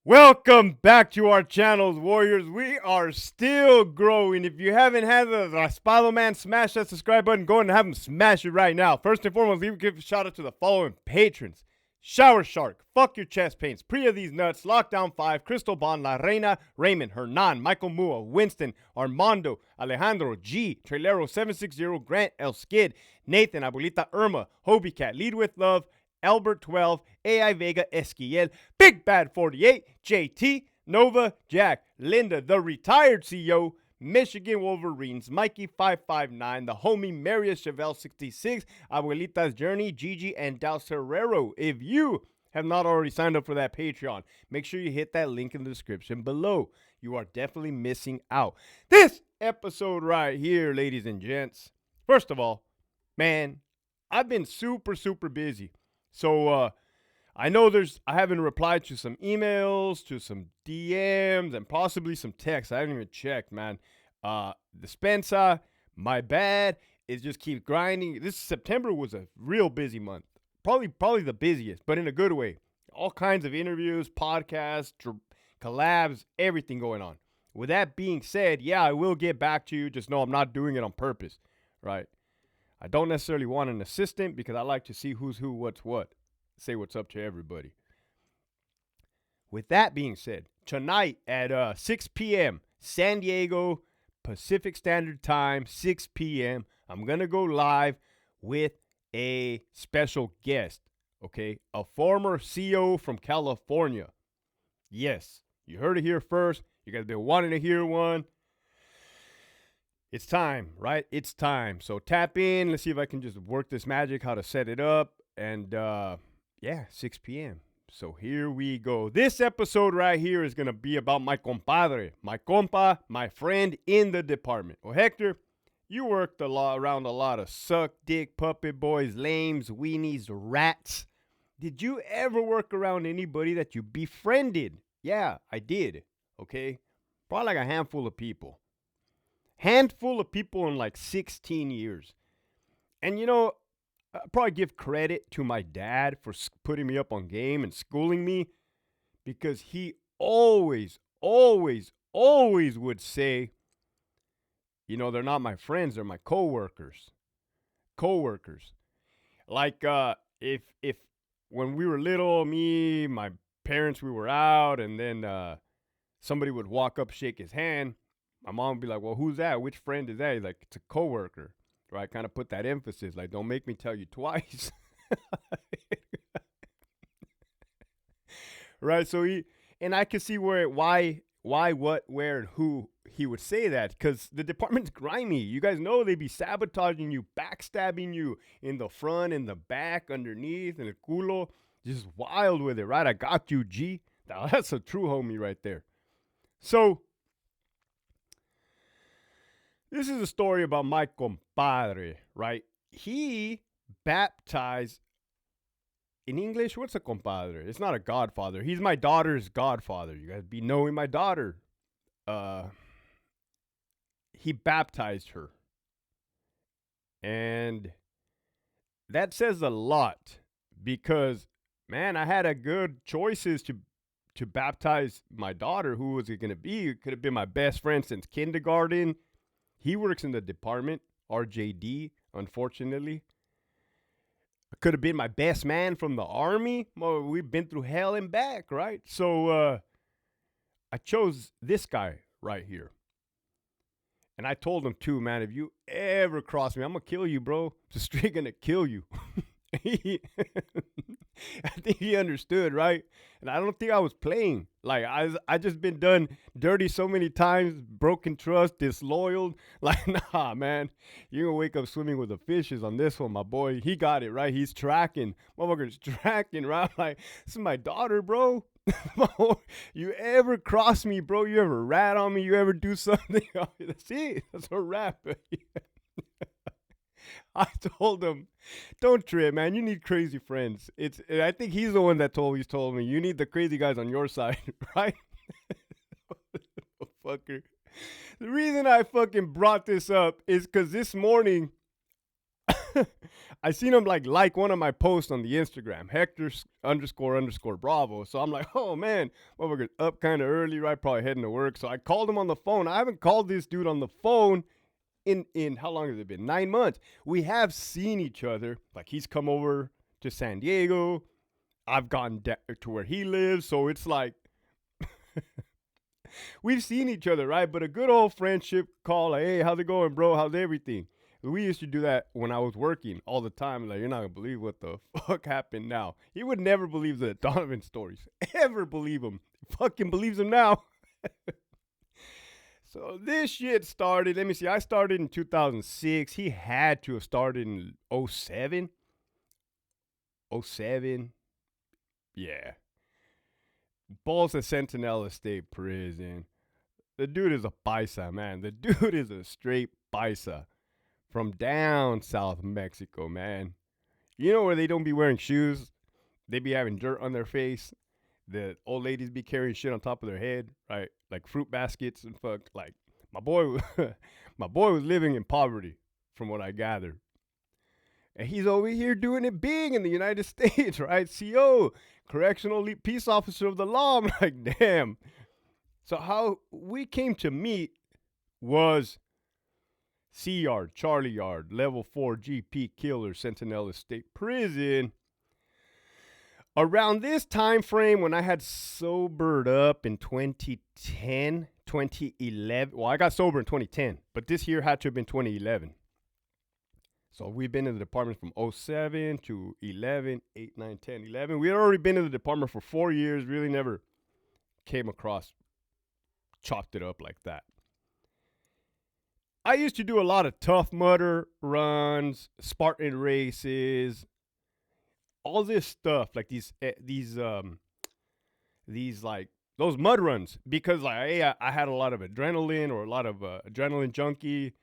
Welcome back to our channels, Warriors. We are still growing. If you haven't had the Raspado Man, smash that subscribe button. Go and have them smash it right now. First and foremost, give a shout out to the following patrons: Shower Shark, Fuck Your Chest Paints, Priya These Nuts, Lockdown 5, Crystal Bond, La Reina, Raymond, Hernan, Michael Mua, Winston, Armando, Alejandro, G, Trailero 760, Grant, El Skid, Nathan, Abuelita Irma, Hobie Cat, Lead With Love, Albert 12, AI Vega Esquiel, Big Bad 48, JT, Nova, Jack, Linda, the retired CEO, Michigan Wolverines, Mikey 559, the homie Marius Chevelle 66, Abuelita's Journey, Gigi, and Dal Herrero. If you have not already signed up for that Patreon, make sure you hit that link in the description below. You are definitely missing out. This episode right here, ladies and gents. First of all, man, I've been super busy. So I know I haven't replied to some emails, to some DMs, and possibly some texts. I haven't even checked, man. Despensa, my bad. It just keeps grinding. This September was a real busy month. Probably the busiest, but in a good way. All kinds of interviews, podcasts, collabs, everything going on. With that being said, yeah, I will get back to you. Just know I'm not doing it on purpose, right? I don't necessarily want an assistant because I like to see who's who, what's what. Say what's up to everybody. With that being said, tonight at 6 p.m. San Diego Pacific Standard Time, 6 p.m., I'm going to go live with a special guest, okay? A former CEO from California. Yes, you heard it here first. You guys have been wanting to hear one. It's time, right? It's time. So tap in. Let's see if I can just work this magic, how to set it up. And yeah, 6 p.m. So here we go. This episode right here is going to be about my compadre, my compa, my friend in the department. Well, Hector, you worked around a lot of suck dick puppet boys, lames, weenies, rats. Did you ever work around anybody that you befriended? Yeah, I did. Okay. Probably like a handful of people. Handful of people in like 16 years. And you know, I probably give credit to my dad for putting me up on game and schooling me, because he always would say, you know, they're not my friends, they're my coworkers. Coworkers. Like if when we were little, me, my parents, we were out, and then somebody would walk up, shake his hand. My mom would be like, well, who's that? Which friend is that? He's like, it's a coworker. Right? Kind of put that emphasis. Like, don't make me tell you twice. Right? So and I can see why, what, where, and who he would say that. Because the department's grimy. You guys know they be sabotaging you, backstabbing you in the front, in the back, underneath, in the culo. Just wild with it, right? I got you, G. Now, that's a true homie right there. So, this is a story about my compadre, right? He baptized, in English, what's a compadre? It's not a godfather. He's my daughter's godfather. You guys be knowing my daughter. He baptized her. And that says a lot because, man, I had a good choices to baptize my daughter. Who was it going to be? It could have been my best friend since kindergarten. He works in the department, RJD, unfortunately. Could have been my best man from the army. Well, we've been through hell and back, right? So I chose this guy right here. And I told him too, man, if you ever cross me, I'm going to kill you, bro. Just straight going to kill you. I think he understood, right? And I don't think I was playing. Like I just been done dirty so many times, broken trust, disloyal. Like, nah, man, you're gonna wake up swimming with the fishes on this one, my boy. He got it, right? He's tracking. Motherfucker's tracking, right? Like, this is my daughter, bro. You ever cross me, bro? You ever rat on me? You ever do something? That's it. That's a wrap. I told him, don't trip, man. You need crazy friends. I think he's the one that told me you need the crazy guys on your side, right? Fucker. The reason I fucking brought this up is because this morning I seen him like one of my posts on the Instagram, Hector underscore Bravo. So I'm like, oh man, motherfucker's up kind of early, right? Probably heading to work. So I called him on the phone. I haven't called this dude on the phone in how long has it been? 9 months. We have seen each other. Like he's come over to San Diego. I've gone to where he lives. So it's like we've seen each other, right? But a good old friendship call, like, hey, how's it going, bro? How's everything? We used to do that when I was working all the time. Like, you're not gonna believe what the fuck happened now. He would never believe the Donovan stories. Ever believe them. Fucking believes them now. So this shit started. Let me see. I started in 2006. He had to have started in 07. 07. Yeah. Balls at Centinela State Prison. The dude is a paisa, man. The dude is a straight paisa from down South Mexico, man. You know where they don't be wearing shoes? They be having dirt on their face. The old ladies be carrying shit on top of their head, right? Like fruit baskets and fuck. Like my boy, my boy was living in poverty, from what I gathered. And he's over here doing it big in the United States, right? CO, Correctional Peace Officer of the Law. I'm like, damn. So how we came to meet was C Yard, Charlie Yard, Level 4 GP Killer, Centinela State Prison. Around this time frame when I had sobered up in 2010, 2011. Well, I got sober in 2010, but this year had to have been 2011. So we've been in the department from 07 to 11, 8, 9, 10, 11. We had already been in the department for 4 years, really never came across, chopped it up like that. I used to do a lot of Tough Mudder runs, Spartan races, all this stuff, like these like those mud runs, because like I had a lot of adrenaline or a lot of adrenaline junkie,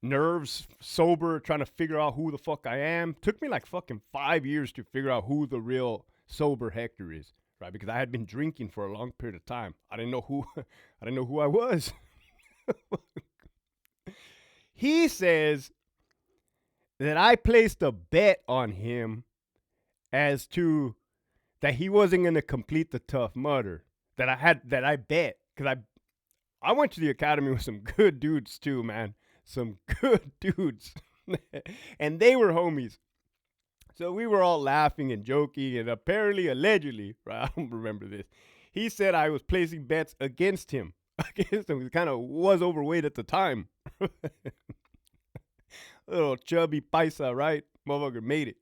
nerves, sober, trying to figure out who the fuck I am. Took me like fucking 5 years to figure out who the real sober Hector is, right? Because I had been drinking for a long period of time. I didn't know who I was. He says that I placed a bet on him as to that he wasn't going to complete the Tough Mudder. That I bet, because I went to the academy with some good dudes too, man. Some good dudes. And they were homies. So we were all laughing and joking, and apparently, allegedly, right, I don't remember this, he said I was placing bets against him. Against him. He kind of was overweight at the time. Little chubby paisa, right? Motherfucker made it.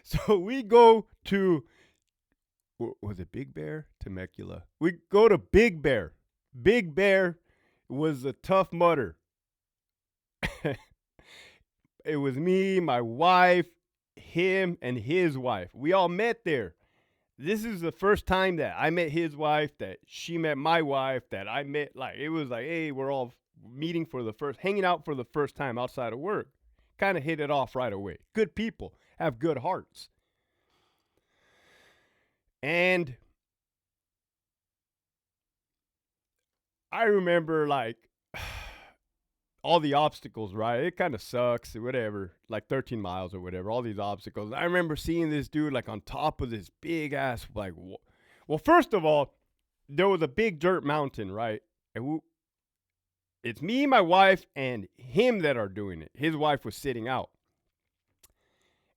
So we go to, was it Big Bear? Temecula. We go to Big Bear. Big Bear was a Tough Mudder. It was me, my wife, him, and his wife. We all met there. This is the first time that I met his wife, that she met my wife, that I met, like, it was like, hey, we're all hanging out for the first time outside of work. Kind of hit it off right away. Good people, have good hearts. And I remember, like, all the obstacles, right? It kind of sucks, whatever, like 13 miles or whatever, all these obstacles. I remember seeing this dude, like, on top of this big ass, like, well, first of all, there was a big dirt mountain, right? And it's me, my wife, and him that are doing it. His wife was sitting out.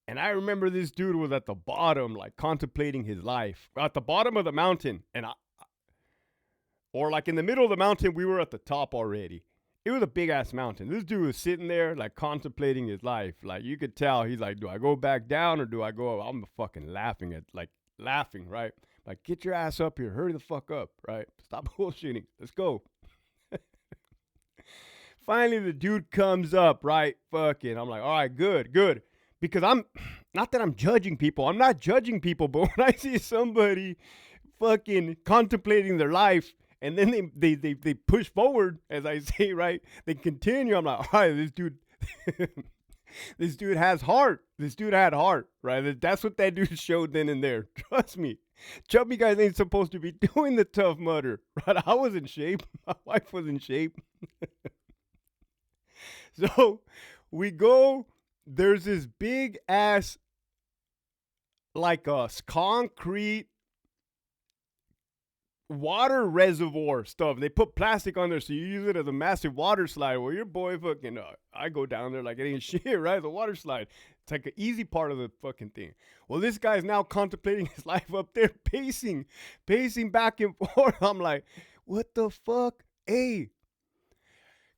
And I remember this dude was at the bottom, like, contemplating his life. At the bottom of the mountain, or like in the middle of the mountain, we were at the top already. It was a big ass mountain. This dude was sitting there, like, contemplating his life. Like, you could tell he's like, do I go back down or do I go up? I'm fucking laughing, right? Like, get your ass up here. Hurry the fuck up, right? Stop bullshitting. Let's go. Finally, the dude comes up, right? Fucking, I'm like, all right, good. Because not that I'm judging people. I'm not judging people, but when I see somebody fucking contemplating their life, and then they push forward, as I say, right? They continue. I'm like, all right, this dude has heart. This dude had heart, right? That's what that dude showed then and there. Trust me. Chubby guys ain't supposed to be doing the Tough Mudder, right? I was in shape. My wife was in shape. So We go, there's this big ass, like a concrete water reservoir stuff. They put plastic on there so you use it as a massive water slide. Well, your boy fucking, I go down there like it ain't shit, right? The water slide. It's like an easy part of the fucking thing. Well, this guy's now contemplating his life up there, pacing back and forth. I'm like, what the fuck? Hey,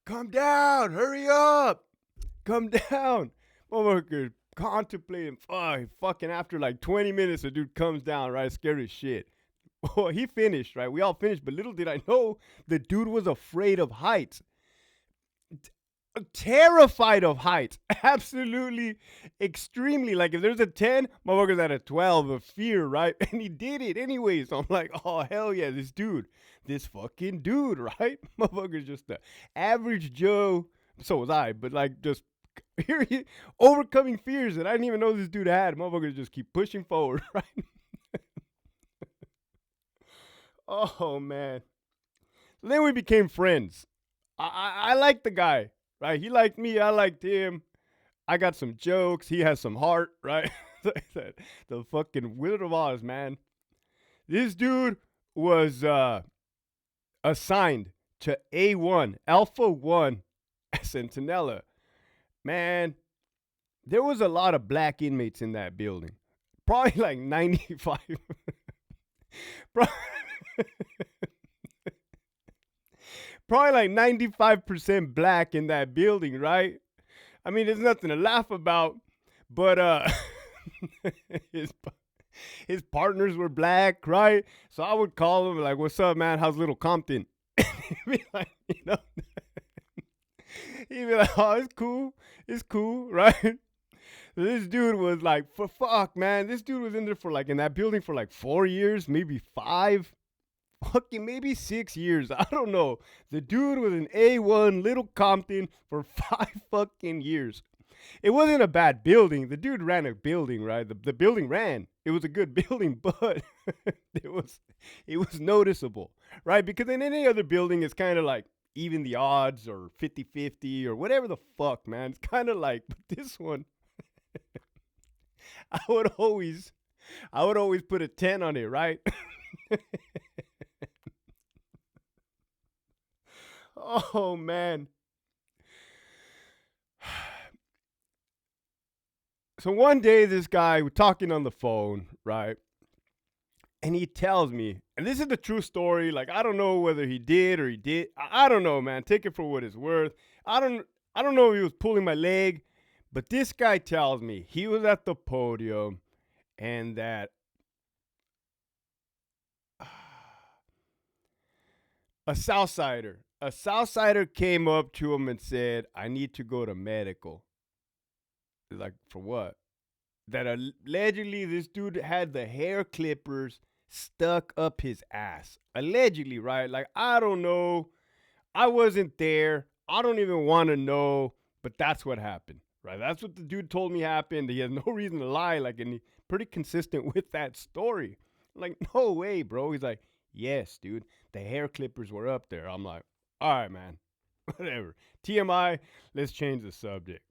come down, hurry up, come down. Motherfucker contemplating, fucking after like 20 minutes, the dude comes down, right? Scared as shit. Well, he finished, right? We all finished, but little did I know the dude was afraid of heights. Terrified of heights. Absolutely, extremely. Like, if there's a 10, motherfucker's at a 12 of fear, right? And he did it anyway. So I'm like, oh, hell yeah, this fucking dude, right? Motherfucker's just the average Joe. So was I, but like, just here, overcoming fears that I didn't even know this dude had. Motherfuckers just keep pushing forward, right? Oh, man. So then we became friends. I liked the guy, right? He liked me. I liked him. I got some jokes. He has some heart, right? The fucking Wizard of Oz, man. This dude was assigned to A1, Alpha 1 at Centinela. Man, there was a lot of black inmates in that building. Probably like 95. Probably like 95% black in that building, right? I mean, there's nothing to laugh about, but his partners were black, right? So I would call him like, "What's up, man? How's Little Compton?" He'd be like, he'd be like, "Oh, it's cool, right?" This dude was like, fuck, man. This dude was in there for like, in that building for like 4 years, maybe 5. Fucking maybe 6 years. I don't know. The dude was in A1 Little Compton for 5 fucking years. It wasn't a bad building. The dude ran a building, right? The building ran. It was a good building, but it was noticeable, right? Because in any other building, it's kind of like even the odds or 50-50 or whatever the fuck, man. It's kind of like, but this one, I would always put a 10 on it, right? Oh, man. So one day, this guy, we're talking on the phone, right? And he tells me, and this is the true story. Like, I don't know whether he did or he did. I don't know, man. Take it for what it's worth. I don't know if he was pulling my leg, but this guy tells me he was at the podium and that a Southsider came up to him and said, "I need to go to medical." Like, for what? That allegedly this dude had the hair clippers stuck up his ass. Allegedly, right? Like, I don't know. I wasn't there. I don't even want to know, but that's what happened, right? That's what the dude told me happened. He has no reason to lie, like, and he's pretty consistent with that story. I'm like, no way, bro. He's like, yes, dude. The hair clippers were up there. I'm like, all right, man. Whatever. TMI, let's change the subject.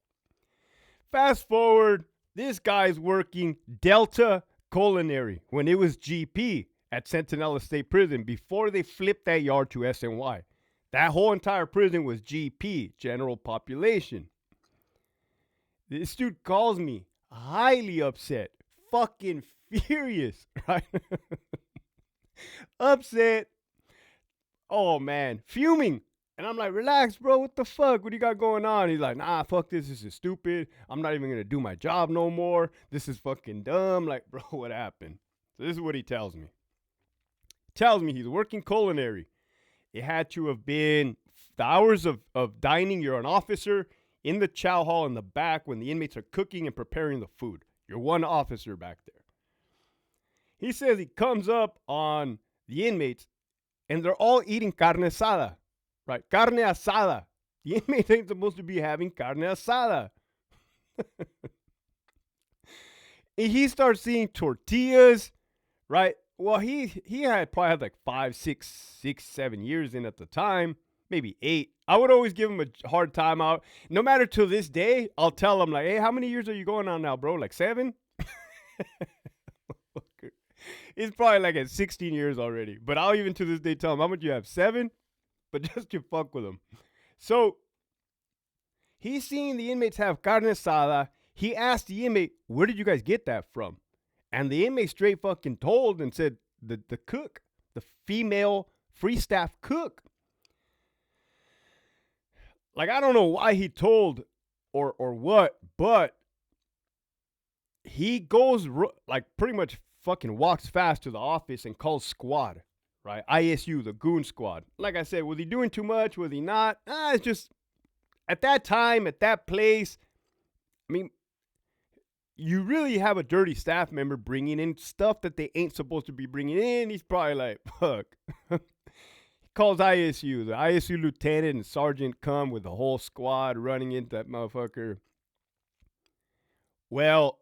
Fast forward, this guy's working Delta Culinary when it was GP at Centinela State Prison before they flipped that yard to SNY. That whole entire prison was GP, general population. This dude calls me highly upset, fucking furious, right? Upset. Oh, man, fuming. And I'm like, relax, bro. What the fuck? What do you got going on? He's like, nah, fuck this. This is stupid. I'm not even going to do my job no more. This is fucking dumb. Like, bro, what happened? So this is what he tells me. He tells me he's working culinary. It had to have been the hours of dining. You're an officer in the chow hall in the back when the inmates are cooking and preparing the food. You're one officer back there. He says he comes up on the inmates and they're all eating carne asada. Right, carne asada. The inmates ain't supposed to be having carne asada. And he starts seeing tortillas, right? Well, he had probably had like 5, 6, 7 years in at the time. maybe 8. I would always give him a hard time out. No matter to this day, I'll tell him like, "Hey, how many years are you going on now, bro? Like 7?" He's probably like at 16 years already. But I'll even to this day tell him, "How much you have? 7?" But just to fuck with him. So he's seeing the inmates have carne asada. He asked the inmate, "Where did you guys get that from?" And the inmate straight fucking told and said, the cook, the female free staff cook. Like, I don't know why he told or what, but he goes like pretty much fucking walks fast to the office and calls squad, right? ISU, the goon squad. Like I said, was he doing too much? Was he not? It's just at that time, at that place. I mean, you really have a dirty staff member bringing in stuff that they ain't supposed to be bringing in. He's probably like, fuck. He calls ISU. The ISU lieutenant and sergeant come with the whole squad running into that motherfucker. Well,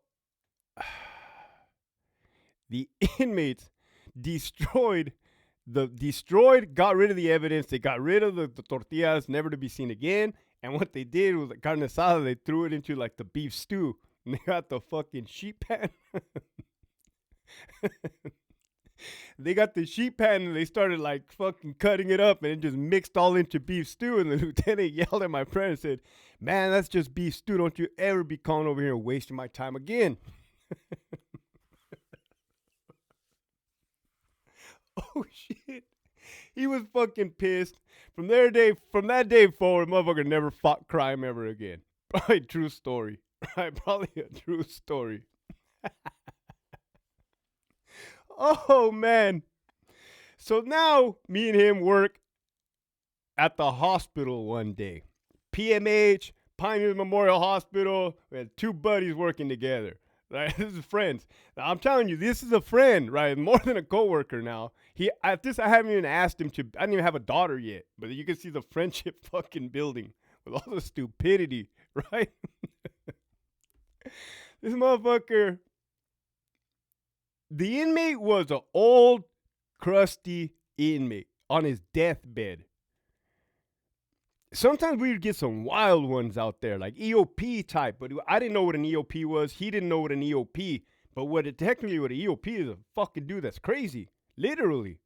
the inmates got rid of the evidence. They got rid of the tortillas, never to be seen again. And what they did was the carne asada, they threw it into like the beef stew. And they got the fucking sheet pan. They got the sheet pan and they started like fucking cutting it up and it just mixed all into beef stew. And the lieutenant yelled at my friend and said, "Man, that's just beef stew. Don't you ever be calling over here and wasting my time again." Oh shit. He was fucking pissed. From that day forward, motherfucker never fought crime ever again. Probably a true story. Probably a true story. Oh man. So now me and him work at the hospital one day. PMH, Pioneers Memorial Hospital. We had 2 buddies working together. Right? This is friends. Now, I'm telling you, this is a friend, right? More than a coworker now. I haven't even asked him to. I didn't even have a daughter yet, but you can see the friendship fucking building with all the stupidity, right? This motherfucker. The inmate was an old, crusty inmate on his deathbed. Sometimes we would get some wild ones out there, like EOP type, but I didn't know what an EOP was. He didn't know what an EOP, but what an EOP is, a fucking dude that's crazy, literally.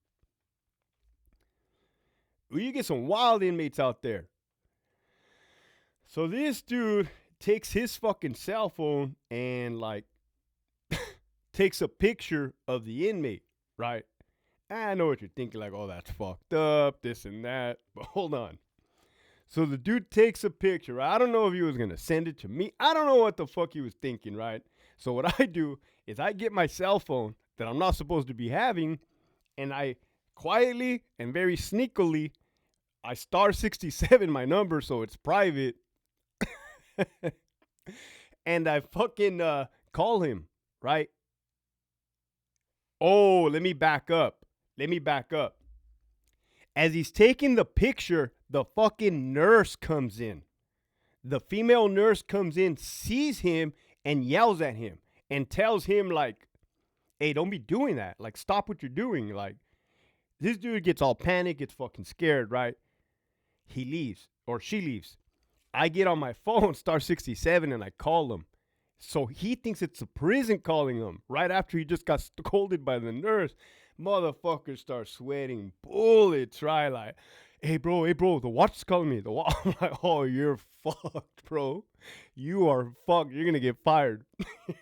Well, you get some wild inmates out there. So this dude takes his fucking cell phone and like takes a picture of the inmate, right? I know what you're thinking, like, oh, that's fucked up, this and that, but hold on. So the dude takes a picture, right? I don't know if he was going to send it to me. I don't know what the fuck he was thinking, right? So what I do is I get my cell phone that I'm not supposed to be having, and I quietly and very sneakily, I star 67 my number so it's private. And I fucking call him, right? Oh, let me back up. As he's taking the picture, the fucking nurse comes in. The female nurse comes in, sees him, and yells at him and tells him, like, "Hey, don't be doing that. Like, stop what you're doing." Like, this dude gets all panicked, gets fucking scared, right? He leaves, or she leaves. I get on my phone, star 67, and I call him. So he thinks it's the prison calling him right after he just got scolded by the nurse. Motherfucker starts sweating bullets, right? Like, hey bro, the watch is calling me. I'm like, oh, you're fucked, bro. You are fucked. You're gonna get fired.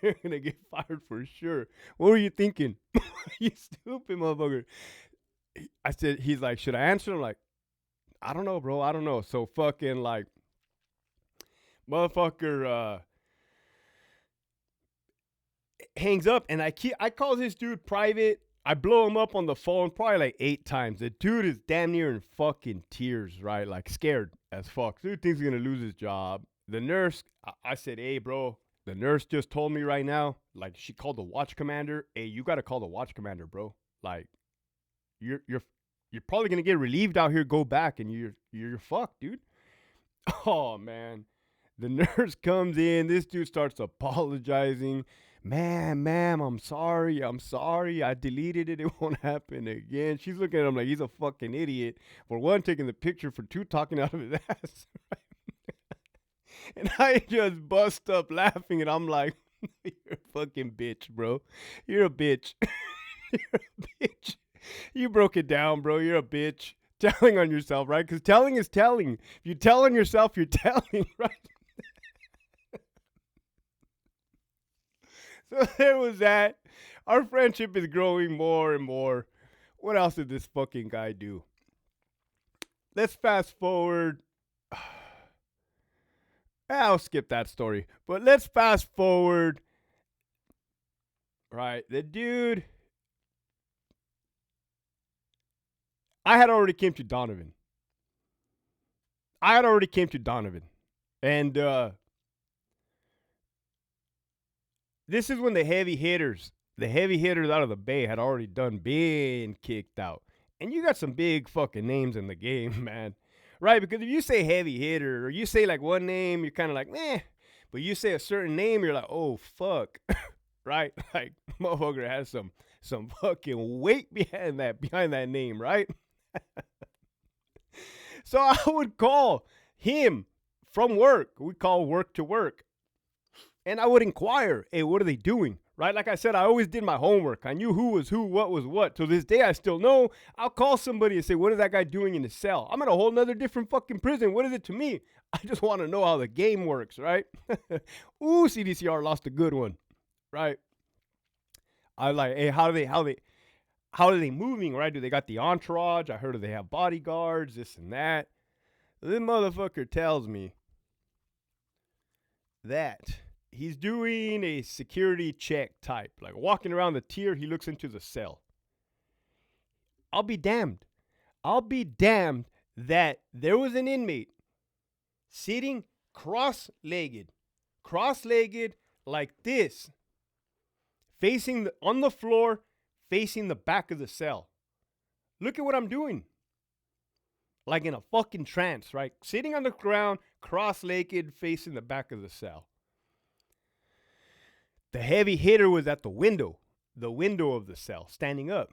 You're gonna get fired for sure. What were you thinking? You stupid motherfucker. I said, he's like, should I answer? I'm like, I don't know, bro. I don't know. So fucking like, motherfucker hangs up, and I call this dude private. I blow him up on the phone probably like 8 times. The dude is damn near in fucking tears, right? Like scared as fuck. Dude thinks he's gonna lose his job. The nurse, I said, hey, bro, the nurse just told me right now, like she called the watch commander. Hey, you gotta call the watch commander, bro. Like, you're probably gonna get relieved out here. Go back, and you're fucked, dude. Oh man, the nurse comes in. This dude starts apologizing. Ma'am, I'm sorry. I deleted it. It won't happen again. She's looking at him like he's a fucking idiot. For one, taking the picture. For two, talking out of his ass. And I just bust up laughing, and I'm like, you're a fucking bitch, bro. You're a bitch. You're a bitch. You broke it down, bro. You're a bitch. Telling on yourself, right? Because telling is telling. If you tell on yourself, you're telling, right? So there was that. Our friendship is growing more and more. What else did this fucking guy do? Let's fast forward. I'll skip that story. But let's fast forward. Right. The dude. I had already came to Donovan. And this is when the heavy hitters out of the Bay had already been kicked out. And you got some big fucking names in the game, man. Right? Because if you say heavy hitter or you say like one name, you're kind of like, meh. But you say a certain name, you're like, oh, fuck. Right? Like, motherfucker has some fucking weight behind that name, right? So I would call him from work. We call work to work. And I would inquire, hey, what are they doing? Right? Like I said, I always did my homework. I knew who was who, what was what. To this day, I still know. I'll call somebody and say, what is that guy doing in his cell? I'm in a whole nother different fucking prison. What is it to me? I just want to know how the game works, right? Ooh, CDCR lost a good one, right? I like, hey, how are they moving, right? Do they got the entourage? I heard they have bodyguards, this and that. This motherfucker tells me that he's doing a security check type, like walking around the tier. He looks into the cell. I'll be damned that there was an inmate sitting cross-legged like this, facing on the floor, facing the back of the cell. Look at what I'm doing. Like in a fucking trance, right? Sitting on the ground, cross-legged, facing the back of the cell. The heavy hitter was at the window of the cell, standing up.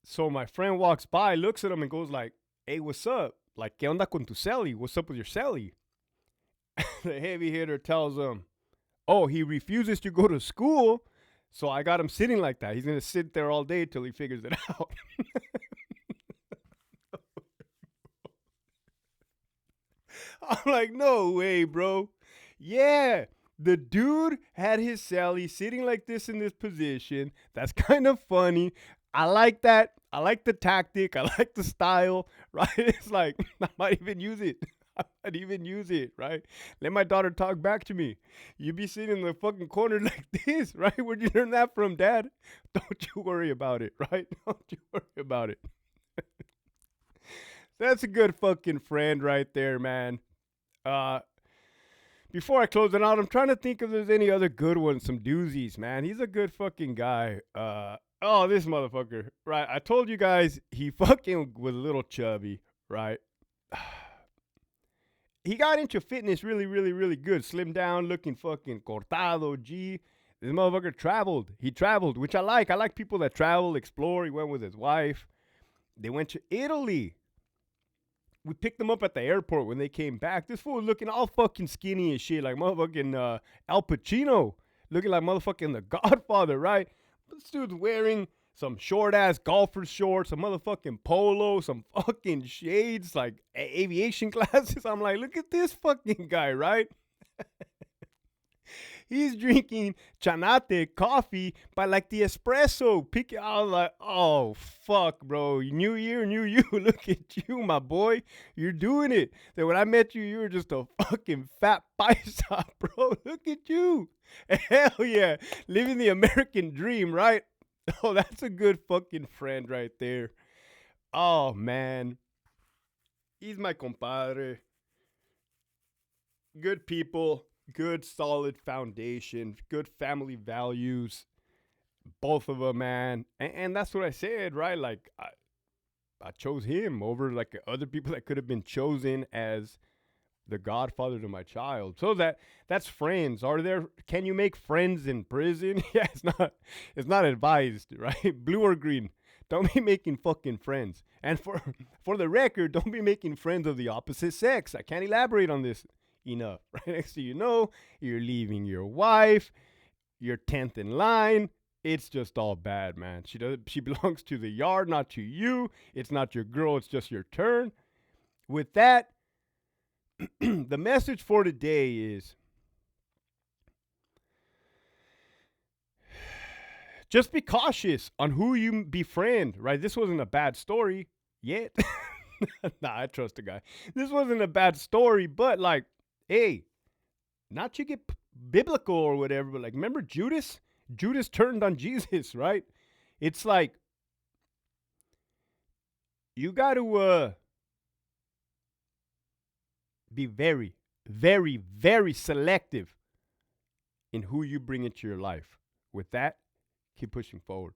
So my friend walks by, looks at him, and goes like, hey, what's up? Like, ¿qué onda con tu celly? What's up with your celly? The heavy hitter tells him, oh, he refuses to go to school, so I got him sitting like that. He's going to sit there all day till he figures it out. I'm like, no way, bro. Yeah, the dude had his celly sitting like this in this position. That's kind of funny. I like that. I like the tactic. I like the style, right? It's like, I might even use it, right? Let my daughter talk back to me. You be sitting in the fucking corner like this, right? Where'd you learn that from, Dad? Don't you worry about it, right? Don't you worry about it. That's a good fucking friend right there, man. Before I close it out, I'm trying to think if there's any other good ones, some doozies, man. He's a good fucking guy. Oh, this motherfucker, right? I told you guys he fucking was a little chubby, right? He got into fitness really, really, really good. Slimmed down, looking fucking cortado, G. This motherfucker traveled. He traveled, which I like. I like people that travel, explore. He went with his wife. They went to Italy. We picked them up at the airport when they came back. This fool was looking all fucking skinny and shit, like motherfucking Al Pacino. Looking like motherfucking The Godfather, right? But this dude's wearing some short-ass golfer shorts, some motherfucking polo, some fucking shades, like aviation glasses. I'm like, look at this fucking guy, right? He's drinking chanate coffee by like the espresso. I was like, oh, fuck, bro. New year, new you. Look at you, my boy. You're doing it. Then when I met you, you were just a fucking fat paisa, bro. Look at you. Hell yeah. Living the American dream, right? Oh, that's a good fucking friend right there. Oh, man. He's my compadre. Good people. Good solid foundation, good family values, both of them, man. And that's what I said, right? Like I chose him over like other people that could have been chosen as the godfather to my child. So that's friends. Can you make friends in prison? Yeah, it's not advised, right? Blue or green. Don't be making fucking friends. And for the record, don't be making friends of the opposite sex. I can't elaborate on this enough. Right next to you're leaving your wife, you're 10th in line. It's just all bad, man. She belongs to the yard, not to you. It's not your girl, it's just your turn. With that, the message for today is just be cautious on who you befriend, right? This wasn't a bad story yet. Nah, I trust the guy. This wasn't a bad story, but like, hey, not to get biblical or whatever, but like, remember Judas? Judas turned on Jesus, right? It's like, you got to be very, very, very selective in who you bring into your life. With that, keep pushing forward.